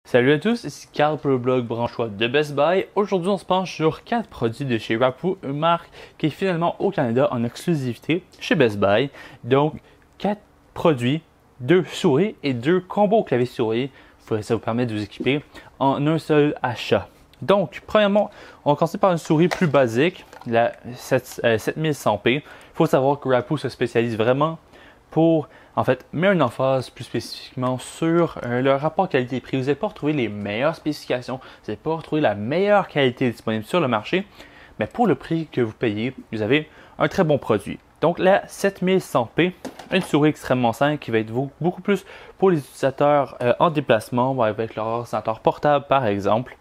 Salut à tous, ici Carl pour le blog Branchois de Best Buy. Aujourd'hui, on se penche sur 4 produits de chez Rappu, une marque qui est finalement au Canada en exclusivité chez Best Buy. Donc, 4 produits, 2 souris et 2 combos clavier-souris. Ça vous permet de vous équiper en un seul achat. Donc, premièrement, on va commencer par une souris plus basique, la 7100p. Il faut savoir que Rappu se spécialise vraiment pour, mettre une emphase plus spécifiquement sur le rapport qualité-prix. Vous n'allez pas retrouver les meilleures spécifications, vous n'allez pas retrouver la meilleure qualité disponible sur le marché, mais pour le prix que vous payez, vous avez un très bon produit. Donc la 7100p, une souris extrêmement simple qui va être beaucoup plus pour les utilisateurs en déplacement, avec leur ordinateur portable par exemple.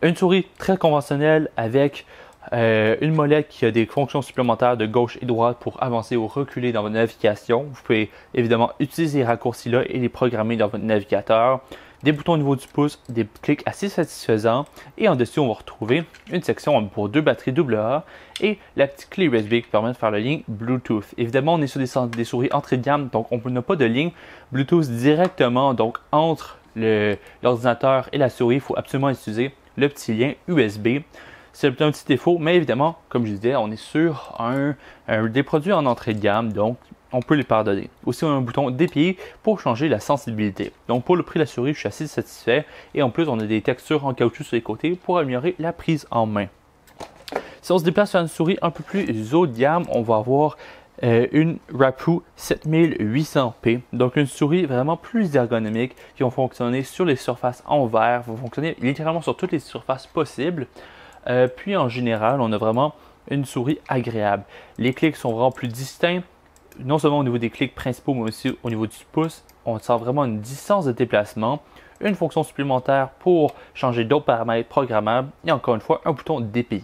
Une souris très conventionnelle avec une molette qui a des fonctions supplémentaires de gauche et droite pour avancer ou reculer dans votre navigation. Vous pouvez évidemment utiliser les raccourcis-là et les programmer dans votre navigateur. Des boutons au niveau du pouce, des clics assez satisfaisants. Et en dessous, on va retrouver une section pour 2 batteries AA et la petite clé USB qui permet de faire le lien Bluetooth. Évidemment, on est sur des souris entrée de gamme, donc on n'a pas de ligne Bluetooth directement. Donc entre l'ordinateur et la souris, il faut absolument utiliser le petit lien USB. C'est un petit défaut, mais évidemment, comme je disais, on est sur des produits en entrée de gamme, donc on peut les pardonner. Aussi, on a un bouton DPI pour changer la sensibilité. Donc pour le prix de la souris, je suis assez satisfait. Et en plus, on a des textures en caoutchouc sur les côtés pour améliorer la prise en main. Si on se déplace sur une souris un peu plus haut de gamme, on va avoir une Rappu 7800p, donc une souris vraiment plus ergonomique qui va fonctionner sur les surfaces en verre, va fonctionner littéralement sur toutes les surfaces possibles. Puis en général, on a vraiment une souris agréable. Les clics sont vraiment plus distincts, non seulement au niveau des clics principaux, mais aussi au niveau du pouce. On sent vraiment une distance de déplacement, une fonction supplémentaire pour changer d'autres paramètres programmables et encore une fois, un bouton DPI.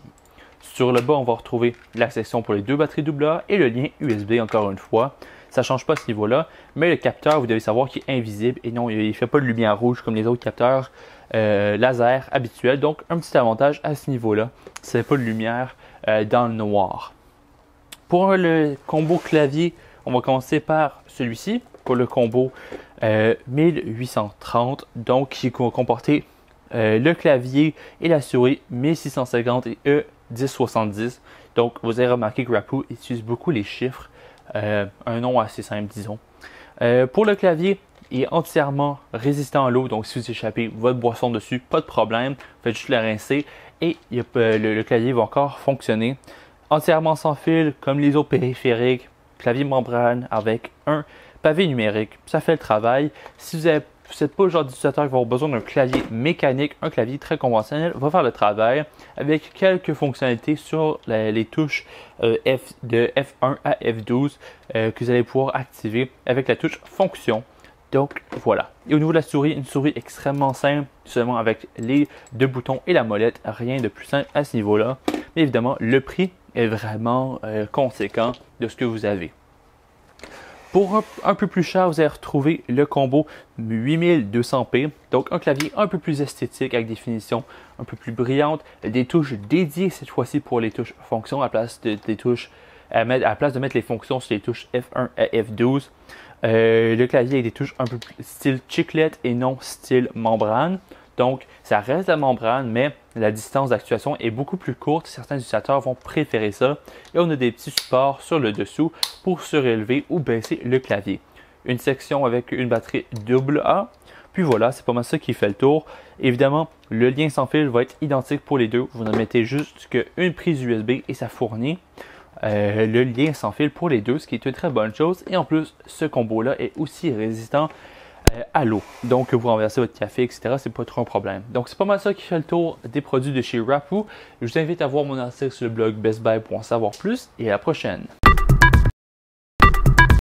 Sur le bas, on va retrouver la section pour les 2 batteries AA et le lien USB encore une fois. Ça ne change pas à ce niveau-là, mais le capteur, vous devez savoir qu'il est invisible et non, il ne fait pas de lumière rouge comme les autres capteurs laser habituels. Donc, un petit avantage à ce niveau-là, c'est pas de lumière dans le noir. Pour le combo clavier, on va commencer par celui-ci, pour le combo 1830, donc qui va comporter le clavier et la souris 1650 et E1070. Donc, vous avez remarqué que Rappu utilise beaucoup les chiffres. Un nom assez simple, disons. Pour le clavier, il est entièrement résistant à l'eau, donc si vous échappez votre boisson dessus, pas de problème. Vous faites juste le rincer et le clavier va encore fonctionner. Entièrement sans fil, comme les autres périphériques, clavier membrane avec un pavé numérique. Ça fait le travail. Si vous n'êtes pas le genre d'utilisateur qui va avoir besoin d'un clavier mécanique, un clavier très conventionnel va faire le travail avec quelques fonctionnalités sur les touches de F1 à F12 que vous allez pouvoir activer avec la touche fonction. Donc voilà. Et au niveau de la souris, une souris extrêmement simple, seulement avec les 2 boutons et la molette, rien de plus simple à ce niveau-là. Mais évidemment, le prix est vraiment conséquent de ce que vous avez. Pour un peu plus cher, vous allez retrouver le combo 8200p, donc un clavier un peu plus esthétique avec des finitions un peu plus brillantes, des touches dédiées cette fois-ci pour les touches fonctions à la place de mettre les fonctions sur les touches F1 à F12. Le clavier avec des touches un peu plus style chiclette et non style membrane. Donc, ça reste la membrane, mais la distance d'actuation est beaucoup plus courte. Certains utilisateurs vont préférer ça. Et on a des petits supports sur le dessous pour surélever ou baisser le clavier. Une section avec une batterie AA. Puis voilà, c'est pas mal ça qui fait le tour. Évidemment, le lien sans fil va être identique pour les deux. Vous en mettez juste qu'une prise USB et ça fournit le lien sans fil pour les deux, ce qui est une très bonne chose. Et en plus, ce combo-là est aussi résistant à l'eau. Donc, vous renversez votre café, etc. C'est pas trop un problème. Donc, c'est pas mal ça qui fait le tour des produits de chez Rappu. Je vous invite à voir mon article sur le blog Best Buy pour en savoir plus et à la prochaine.